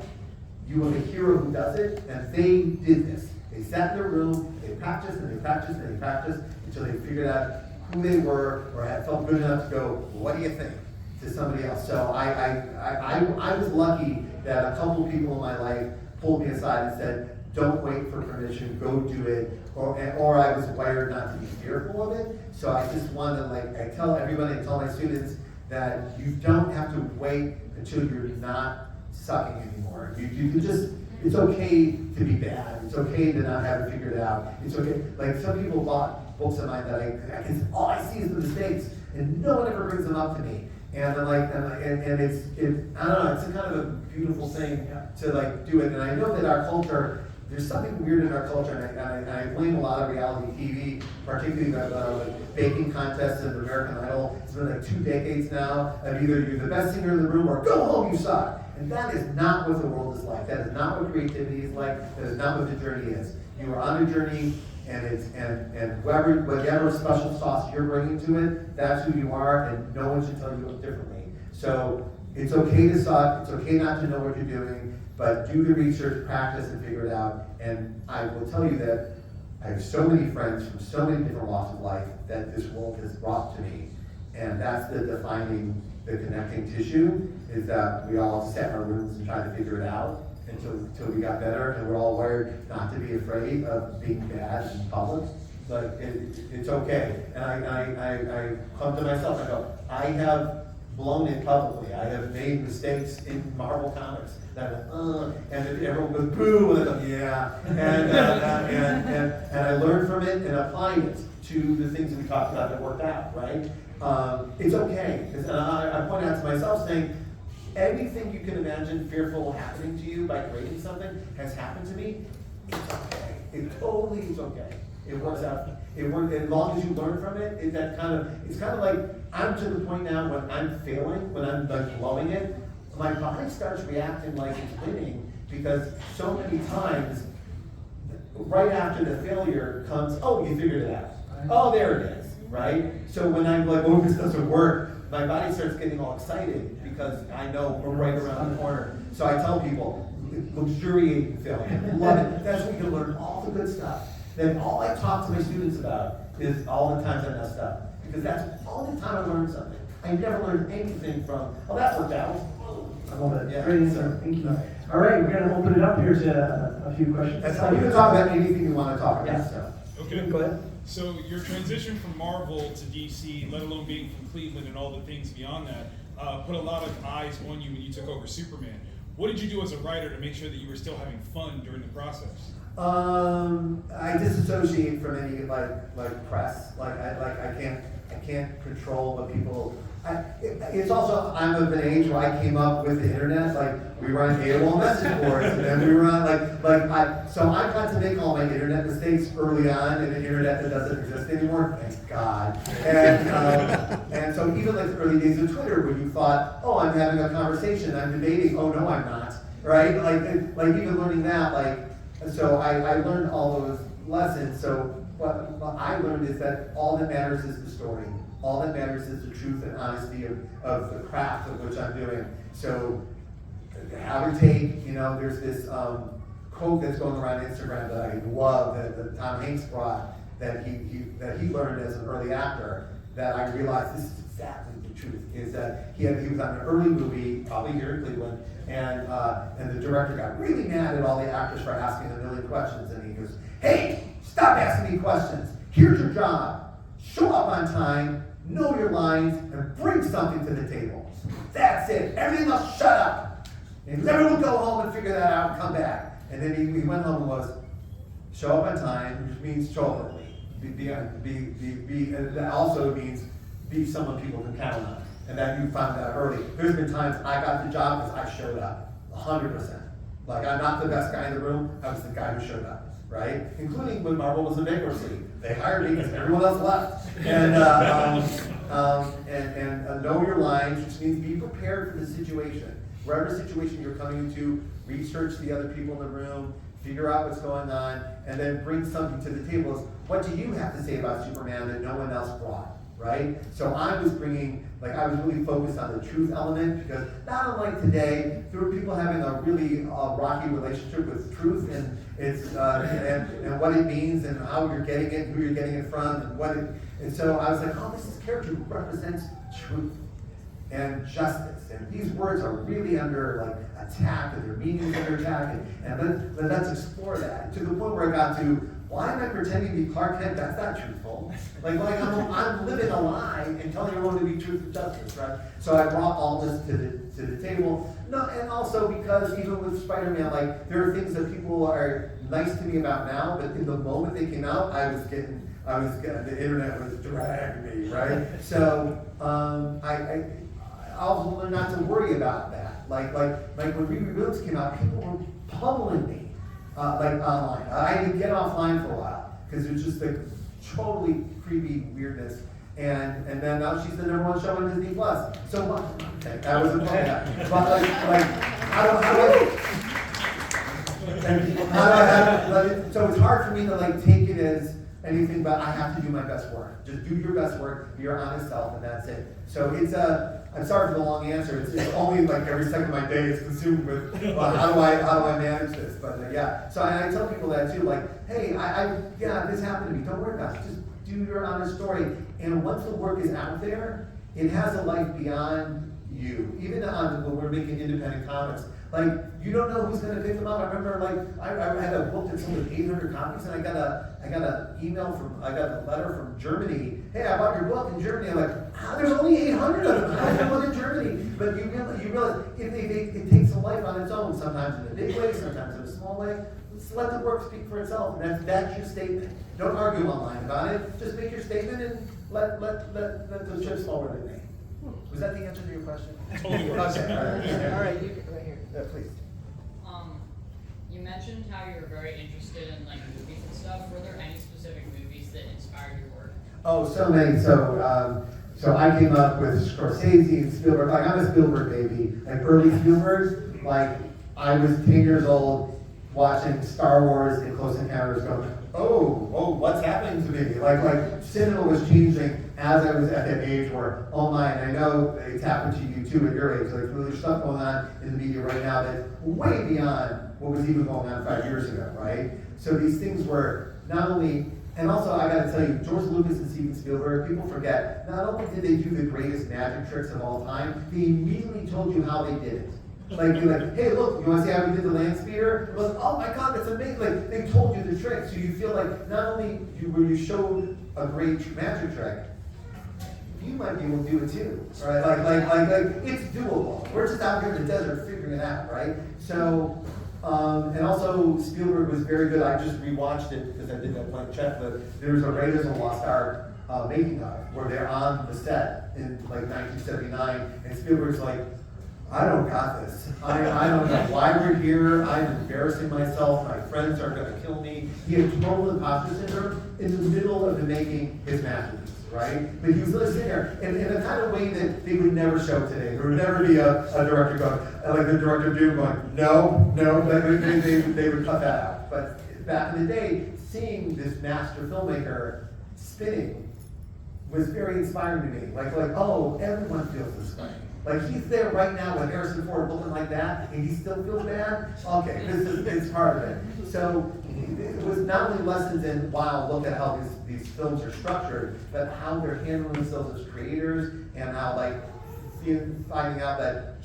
you have a hero who does it, and they did this. They sat in their room, they practiced and they practiced and they practiced until they figured out who they were or had felt good enough to go, what do you think? To somebody else. So I was lucky that a couple people in my life pulled me aside and said, don't wait for permission, go do it. Or I was wired not to be fearful of it. So I just want to, I tell everybody, I tell my students that you don't have to wait until you're not sucking anymore. You can just, it's okay to be bad. It's okay to not have it figured out. It's okay. Like, some people bought books of mine that all I see is the mistakes, and no one ever brings them up to me. And I'm like, and it's I don't know, it's a kind of a beautiful thing to do it. And I know that our culture, there's something weird in our culture, and I blame a lot of reality TV, particularly like baking contests and American Idol. It's been like 2 decades now of either you're the best singer in the room or go home, you suck. And that is not what the world is like. That is not what creativity is like. That is not what the journey is. You are on a journey, and whatever special sauce you're bringing to it, that's who you are, and no one should tell you differently. So it's okay to suck. It's okay not to know what you're doing, but do the research, practice, and figure it out. And I will tell you that I have so many friends from so many different walks of life that this world has brought to me, and that's the connecting tissue, is that we all sat in our rooms and tried to figure it out until we got better, and we're all wired not to be afraid of being bad in public. But it's okay. And I come to myself and I go, I have blown it publicly. I have made mistakes in Marvel Comics that and everyone goes boo, and I go, yeah. And I learned from it and applied it to the things that we talked about that worked out, right? It's okay. And I point out to myself saying, anything you can imagine fearful happening to you by creating something has happened to me. It's okay. It totally is okay. It works out. It works as long as you learn from it. It's kind of like, I'm to the point now when I'm failing, when I'm blowing it, my body starts reacting like it's winning, because so many times, right after the failure comes, oh, you figured it out. Oh, there it is, right? So when I'm like, oh, this doesn't work, my body starts getting all excited because I know we're right around the corner. So I tell people, luxuriating film. Love it. That's where you can learn all the good stuff. Then all I talk to my students about is all the times I messed up. Because that's all the time I learned something. I never learned anything from, oh, that worked out. I love it. Yeah. Great answer. Thank you. All right, we're going to open it up here to a few questions. That's how you can talk about anything you want to talk about. Yeah. So. Okay. Go ahead. So your transition from Marvel to DC, let alone being from Cleveland and all the things beyond that, put a lot of eyes on you when you took over Superman. What did you do as a writer to make sure that you were still having fun during the process? I disassociate from any like press. I can't control what people. It's also, I'm of an age where I came up with the internet. Like we run AOL message boards, and then we run so I got to make all my internet mistakes early on in an internet that doesn't exist anymore. Thank God. And so even like the early days of Twitter, where you thought, oh, I'm having a conversation, I'm debating. Oh no, I'm not. Right? Like even learning that, so I learned all those lessons. So what I learned is that all that matters is the story. All that matters is the truth and honesty of the craft of which I'm doing. So have a take, there's this quote that's going around Instagram that I love that Tom Hanks brought that he learned as an early actor, that I realized this is exactly the truth, is that he was on an early movie, probably here in Cleveland, and the director got really mad at all the actors for asking a million questions, and he goes, hey, stop asking me questions. Here's your job. Show up on time, know your lines, and bring something to the table. That's it. Everything else, shut up. And everyone go home and figure that out and come back. And then he went home and was, show up on time, which means show up early. That also means be someone people can count on. And that you found out early. There's been times I got the job because I showed up, 100%. Like, I'm not the best guy in the room, I was the guy who showed up, right? Including when Marvel was in bankruptcy. They hired me because everyone else left. And know your lines, which means be prepared for the situation. Whatever situation you're coming into, research the other people in the room, figure out what's going on, and then bring something to the table. Is what do you have to say about Superman that no one else brought, right? So I was really focused on the truth element, because not unlike today, there were people having a really rocky relationship with truth and it's and what it means and how you're getting it, who you're getting it from, and so I was like, oh, this is a character who represents truth and justice, and these words are really under attack, and their meanings under attack, and let's explore that. To the point where I got to, why am I pretending to be Clark Kent? That's not truthful. I'm living a lie and telling everyone to be truth and justice, right? So I brought all this to the table. No, and also because even with Spiderman, there are things that people are nice to me about now, but in the moment they came out, the internet was dragging me, right? So I also learned not to worry about that. Like when Riri Williams came out, people were pummeling me, online. I had to get offline for a while because it was just totally creepy weirdness. And then now she's the #1 show on Disney Plus. So what? Okay, that was a plan. But so it's hard for me to take it as anything, but I have to do my best work. Just do your best work, be your honest self, and that's it. So it's I'm sorry for the long answer. It's only every second of my day is consumed with how do I manage this? But yeah. So I tell people that too. Hey, this happened to me. Don't worry about it. Just do your honest story. And once the work is out there, it has a life beyond you. Even when we're making independent comics, you don't know who's going to pick them up. I remember I had a book that sold 800 copies, and I got a letter from Germany. Hey, I bought your book in Germany. I'm like, there's only 800 of them. I have one in Germany. But you realize it takes a life on its own. Sometimes in a big way, sometimes in a small way. Let's let the work speak for itself. And that's your statement. Don't argue online about it. Just make your statement and let the chips fall where they may. Was that the answer to your question? Totally. Okay. All right, you right here. Please. You mentioned how you're very interested in movies and stuff. Were there any specific movies that inspired your work? Oh, so many. So I came up with Scorsese and Spielberg. I'm a Spielberg baby. Early Spielberg. I was 10 years old, watching Star Wars and Close Encounters going, oh, what's happening to me? Like cinema was changing as I was at that age where, oh my, and I know it's happened to you too at your age. Like there's stuff going on in the media right now that's way beyond what was even going on 5 years ago, right? So these things were not only, and also I gotta tell you, George Lucas and Steven Spielberg, people forget, not only did they do the greatest magic tricks of all time, they immediately told you how they did it. Like, you're like, hey, look, you want to see how we did the land speeder? Like, oh my God, that's amazing. Like, they told you the trick. So you feel like not only were you showed a great magic trick, you might be able to do it too, right? Like it's doable. We're just out here in the desert figuring it out, right? So, and also Spielberg was very good. I just rewatched it because I did that blank check, but there was a Raiders of the Lost Ark making of where they're on the set in like 1979, and Spielberg's like, I don't got this. I don't know why we're here. I'm embarrassing myself. My friends are going to kill me. He had total imposter syndrome in the middle of making his masterpiece, right? But he was sitting there in a kind of way that they would never show today. There would never be a director going, like the director of Doom going, no, they would cut that out. But back in the day, seeing this master filmmaker spinning was very inspiring to me. Like, oh, everyone feels this way. Like he's there right now with Harrison Ford looking like that, and he still feels bad. Okay, this is part of it. So it was not only lessons in, wow, look at how these films are structured, but how they're handling themselves as creators, and how like finding out that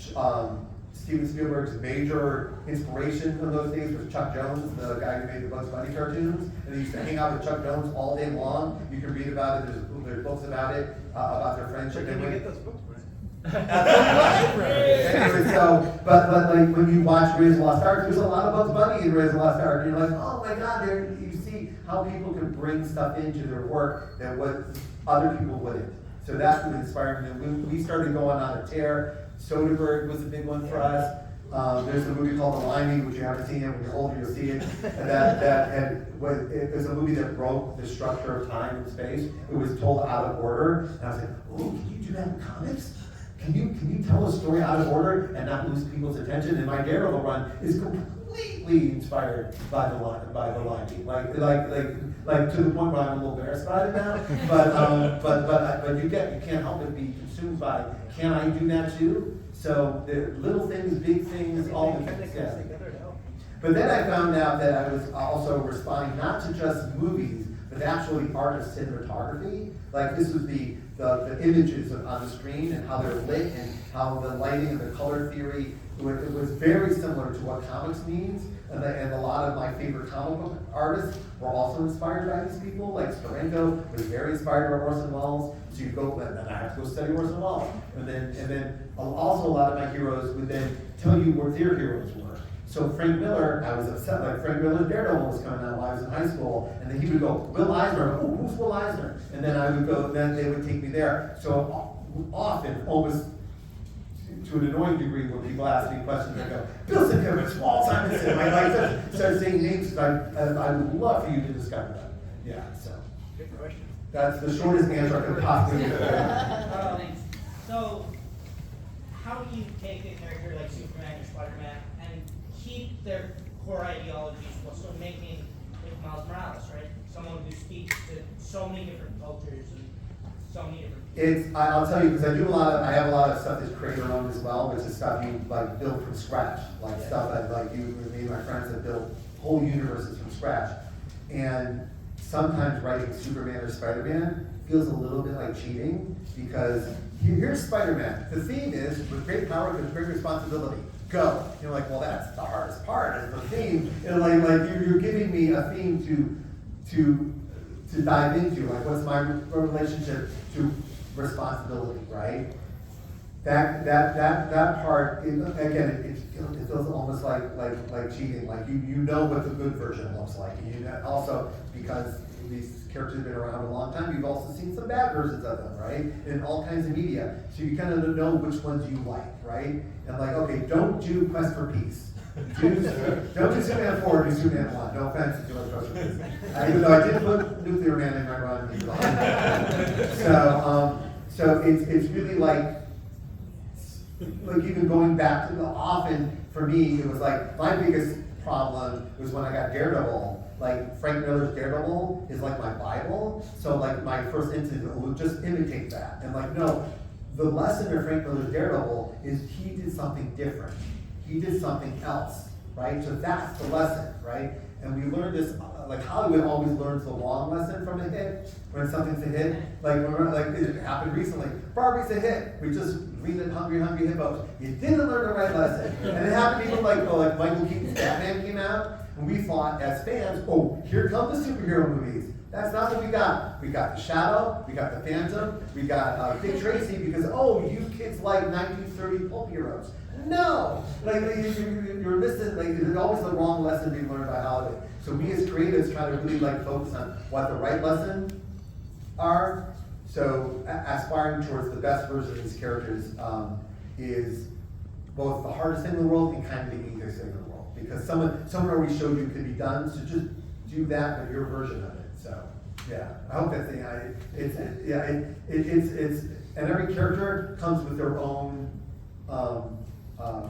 Steven Spielberg's major inspiration from those days was Chuck Jones, the guy who made the Bugs Bunny cartoons, and they used to hang out with Chuck Jones all day long. You can read about it. There's books about it, about their friendship. Can we get those books? Anyway, so, but like when you watch Raiders of the Lost Ark, there's a lot of Bugs Bunny in Raiders of the Lost Ark, and you're like, oh my God, you see how people can bring stuff into their work that what other people wouldn't. So that's what inspired me. When we started going on a tear, Soderbergh was a big one for us. There's a movie called The Limey, which you haven't seen it. When you're older, you'll see it. And it was a movie that broke the structure of time and space. It was told out of order, and I was like, oh, can you do that in comics? Can you tell a story out of order and not lose people's attention? And my Daredevil run is completely inspired by the Limey, like to the point where I'm a little embarrassed about it now. But you can't help but be consumed by, can I do that too? So the little things, big things, all the things. Yeah. But then I found out that I was also responding not to just movies, but actually art of cinematography. Like this was the images on the screen and how they're lit and how the lighting and the color theory, it was very similar to what comics means. And a lot of my favorite comic book artists were also inspired by these people. Like Steranko was very inspired by Orson Welles. So you go, and then I have to go study Orson Welles. And then also a lot of my heroes would then tell you where their heroes were. So Frank Miller, I was upset, like Frank Miller's Daredevil was coming out while I was in high school, and then he would go, Will Eisner, oh, who's Will Eisner? And then I would go, then they would take me there. So often, almost to an annoying degree, when people ask me questions, I go, Bill Sienkiewicz, Walt Simonson, I start saying names, because I would love for you to discover that. Yeah, so. Good question. That's the shortest answer I could possibly give. Thanks. So, how do you take a character like Superman or Spiderman and keep their core ideologies while still making like Miles Morales, right? Someone who speaks to so many different cultures and so many different. I'll tell you, because I have a lot of stuff that's creator owned as well, which is stuff you like build from scratch, like stuff that like me and my friends have built whole universes from scratch. And sometimes writing Superman or Spider-Man feels a little bit like cheating, because here's Spider-Man. The theme is, with great power comes great responsibility. Go. You're like, well, that's the hardest part, is the theme. And like you're giving me a theme to dive into. Like, what's my relationship to responsibility, right? That part, it feels almost like cheating. Like you know what the good version looks like. And you know, also, because these characters have been around a long time, you've also seen some bad versions of them, right? In all kinds of media. So you kind of know which ones you like, right? And like, okay, don't do Quest for Peace. Don't do Superman 4, do Superman 1. No offense if you like Quest for Peace. Even though I did put Nuclear Man in my run. So it's really like even going back to often for me, it was like my biggest problem was when I got Daredevil. Like Frank Miller's Daredevil is like my Bible, so like my first instinct will just imitate that. And like, no, the lesson of Frank Miller's Daredevil is he did something different. He did something else, right? So that's the lesson, right? And we learned this, like Hollywood always learns the wrong lesson from a hit, when something's a hit. Like, it happened recently. Barbie's a hit. We just read the Hungry Hungry Hippos. You didn't learn the right lesson. And it happened even like Michael Keaton's Batman came out, and we thought as fans, oh, here come the superhero movies. That's not what we got. We got The Shadow, we got The Phantom, we got Dick Tracy, because, oh, you kids like 1930 pulp heroes. No! Like, you're missing, like, there's always the wrong lesson being learned by Hollywood. So we as creatives try to really, like, focus on what the right lessons are. So aspiring towards the best version of these characters is both the hardest thing in the world and kind of the easiest thing in the world. Because someone already showed you it could be done, so just do that with your version of it. So, yeah, I hope that's and every character comes with their own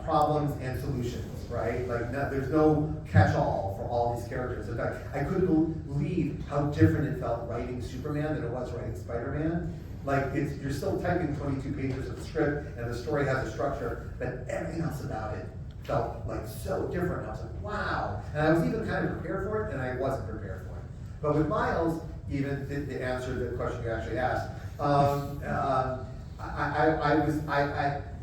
problems and solutions, right? Like, there's no catch-all for all these characters. In fact, I couldn't believe how different it felt writing Superman than it was writing Spider-Man. Like, you're still typing 22 pages of script, and the story has a structure, but everything else about it felt like so different. I was like, wow. And I was even kind of prepared for it, and I wasn't prepared for it. But with Miles, even to answer the question you actually asked,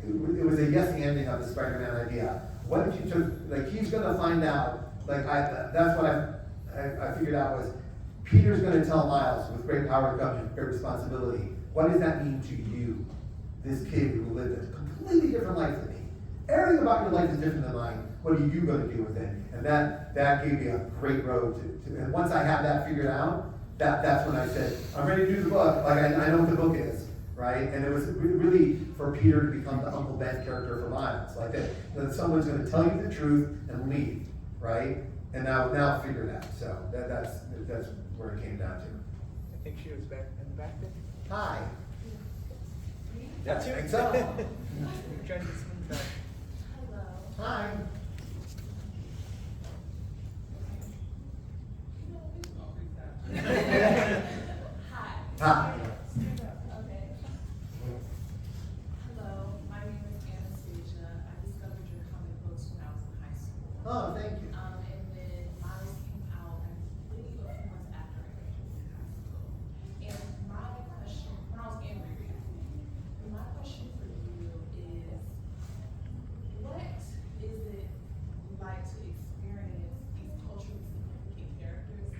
it was a yes ending of the Spider-Man idea. What if you took, like, he's gonna find out, like, that's what I figured out was, Peter's gonna tell Miles, with great power comes great responsibility. What does that mean to you? This kid who lived a completely different life than me. Everything about your life is different than mine. What are you gonna do with it? And that gave me a great road to and once I had that figured out, that's when I said, I'm ready to do the book. Like, I know what the book is. Right? And it was really for Peter to become the Uncle Ben character for Miles. Like that someone's going to tell you the truth and leave, right? And now figure it out. So that's where it came down to. I think she was back in the back there. Hi. That's I you. think so. We're trying to get some back. Hi. Hi. Okay. Hello, my name is Anastasia. I discovered your comic books when I was in high school. Oh, thank you. And then Miles came out, I believe, a few months after I graduated high school. And my question, Miles and Riri, and my question for you is, what is it like to experience these culturally significant characters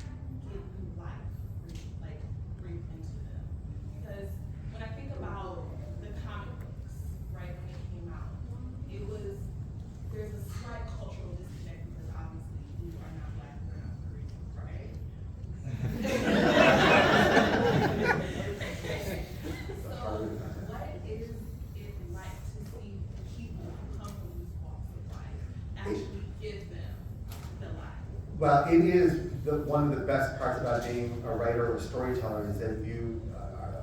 give you life, like breathe into them? Because when I think about the comic books, right, when it came out, there's a slight cultural disconnect because obviously we are not Black, we're not Korean, right? So what is it like to see people who come from these walks of life actually give them the life? Well, it is one of the best parts about being a writer or a storyteller is that you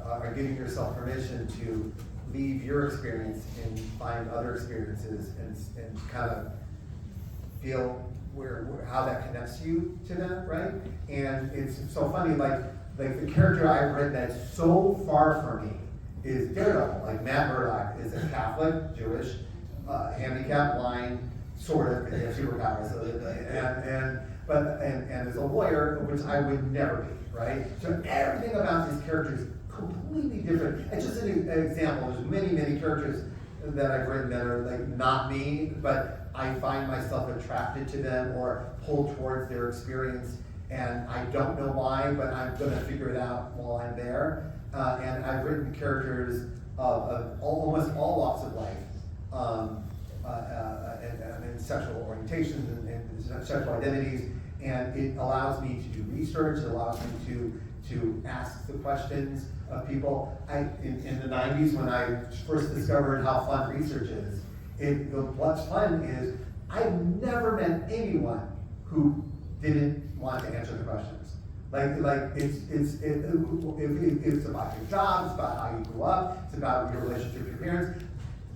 are giving yourself permission to leave your experience and find other experiences and kind of feel how that connects you to them, right? And it's so funny, like the character I've written that's so far from me is Daredevil. Like Matt Murdock is a Catholic, Jewish, handicapped, blind, sort of, because he has superpowers, and as a lawyer, which I would never be, right? So everything about these characters completely different. It's just an example. There's many, many characters that I've written that are like not me, but I find myself attracted to them or pulled towards their experience, and I don't know why, but I'm gonna figure it out while I'm there. And I've written characters of almost all walks of life, and sexual orientations and sexual identities, and it allows me to do research. It allows me to ask the questions of people. In the 90s, when I first discovered how fun research is, what's fun is I've never met anyone who didn't want to answer the questions. It's about your job, it's about how you grew up, it's about your relationship with your parents.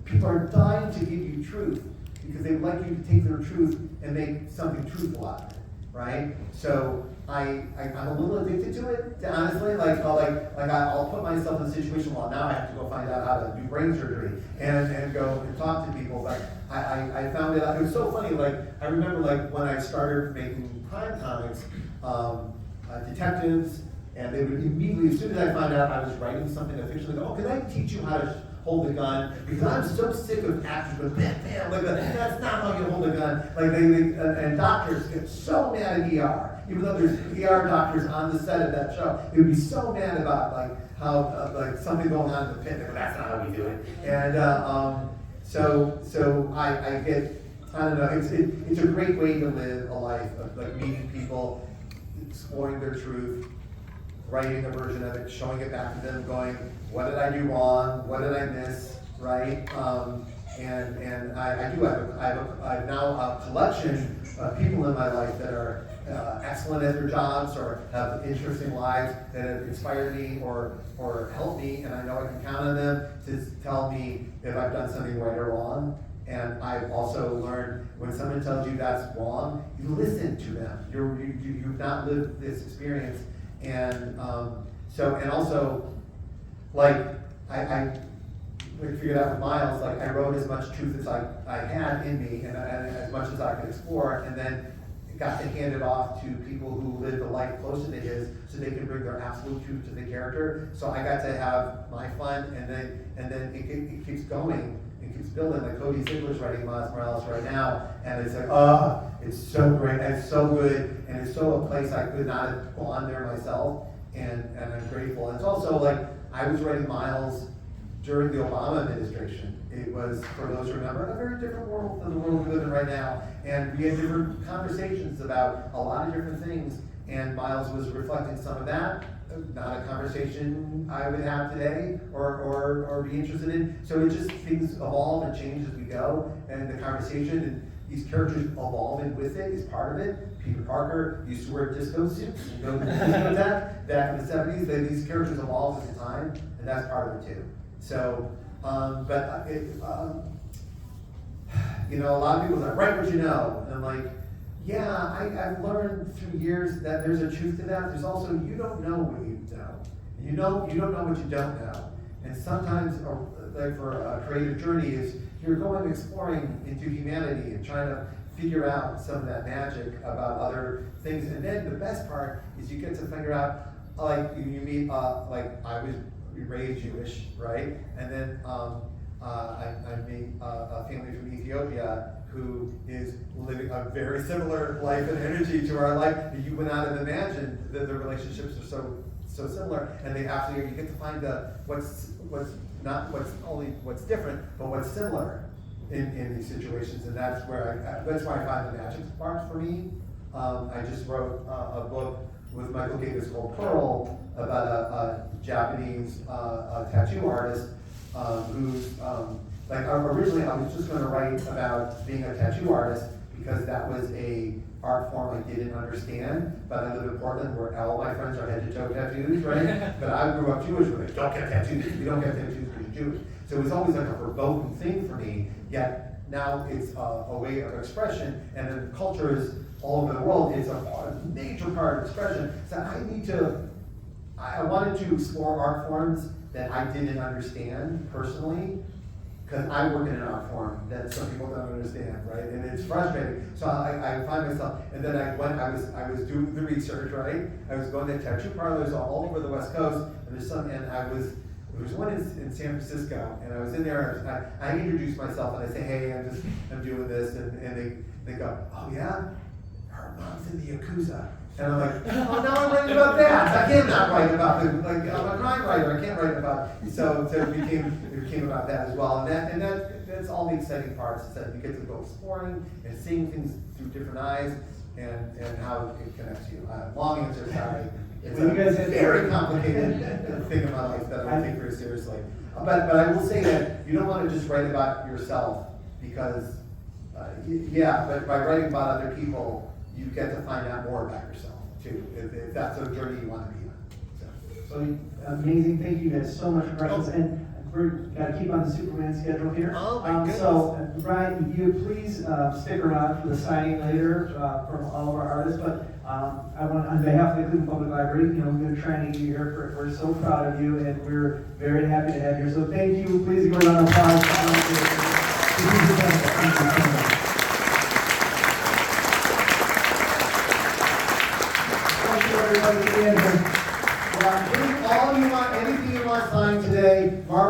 People are dying to give you truth, because they would like you to take their truth and make something truthful out of it, right? So I'm a little addicted to it, honestly. I'll put myself in a situation, well, now I have to go find out how to do brain surgery and go and talk to people. But I found it out. It was so funny. Like, I remember, like, when I started making crime comics, detectives, and they would immediately, as soon as I found out I was writing something officially, go, oh, can I teach you how to hold a gun? Because I'm so sick of actors going, bam, bam, like that. That's not how you hold a gun. Like and doctors get so mad at ER, even though there's ER doctors on the set of that show. They would be so mad about like how like something going on in the pit. They go, that's not how we do it. And so I get, I don't know. It's a great way to live a life of like meeting people, exploring their truth, writing a version of it, showing it back to them, going, what did I do wrong? What did I miss? Right? And I have now a collection of people in my life that are excellent at their jobs or have interesting lives that have inspired me or helped me, and I know I can count on them to tell me if I've done something right or wrong. And I've also learned when someone tells you that's wrong, you listen to them. You've not lived this experience. And and also, like, I figured out with Miles, like, I wrote as much truth as I had in me and as much as I could explore, and then got to hand it off to people who lived a life closer to his so they can bring their absolute truth to the character. So I got to have my fun, and then it keeps going. It keeps building. Like Cody Ziegler's writing Miles Morales right now, and it's like, oh, it's so great, and it's so good, and it's so a place I could not have gone there myself, and I'm grateful. And it's also like, I was writing Miles during the Obama administration. It was, for those who remember, a very different world than the world we live in right now, and we had different conversations about a lot of different things, and Miles was reflecting some of that. Not a conversation I would have today or be interested in. So it just, things evolve and change as we go, and the conversation and these characters evolving with it is part of it. Peter Parker used to wear disco suits and go to the discotheque back in the 70s. These characters evolve with the time, and that's part of it too. So, you know, a lot of people say, write what you know, and I'm like, yeah, I've learned through years that there's a truth to that. There's also, you don't know what you know. You don't know what you don't know. And sometimes, like for a creative journey, is you're going exploring into humanity and trying to figure out some of that magic about other things. And then the best part is you get to figure out, like you meet, like I was raised Jewish, right? And then I meet a family from Ethiopia who is living a very similar life and energy to our life. You would not have imagined that the relationships are so similar, and they absolutely, you get to find what's different, but what's similar in these situations, and that's where that's why I find the magic sparks for me. I just wrote a book with Michael Bendis called Pearl about a Japanese tattoo artist who's like originally I was just going to write about being a tattoo artist because that was a art form I didn't understand, but I live in Portland where all my friends are head to toe tattoos, right? But I grew up Jewish where they don't get tattoos, you don't get tattoos because you're Jewish. So it was always like a provoking thing for me, yet now it's a way of expression, and the culture is all over the world, it's a major part of expression. So I wanted to explore art forms that I didn't understand personally, because I work in an art form that some people don't understand, right? And it's frustrating. So I find myself, and then I was doing the research, right? I was going to tattoo parlors all over the West Coast, and there was one in San Francisco, and I was in there, I introduced myself, and I say, hey, I'm doing this, and they go, oh yeah? Her mom's in the Yakuza. And I'm like, oh, now I'm writing about that. I can't not write about it. Like, I'm a crime writer. I can't write about it. So it became about that as well. And that's all the exciting parts. Is that you get to go exploring and seeing things through different eyes and how it connects you. Long answer, sorry. It's a very complicated thing in my life that I take very seriously. But I will say that you don't want to just write about yourself because, but by writing about other people, you get to find out more about yourself too, if that's a journey you want to be on. So amazing, thank you guys so much for questions. And we're got to keep on the Superman schedule here. Oh, my goodness. So, Brian, if you please stick around for the signing later from all of our artists. But I want, on behalf of the Cleveland Public Library, we've been trying to get you here. We're so proud of you, and we're very happy to have you. So thank you. Please give a round of applause. Thank you, everybody. All you want, anything you want signed today, Marvel.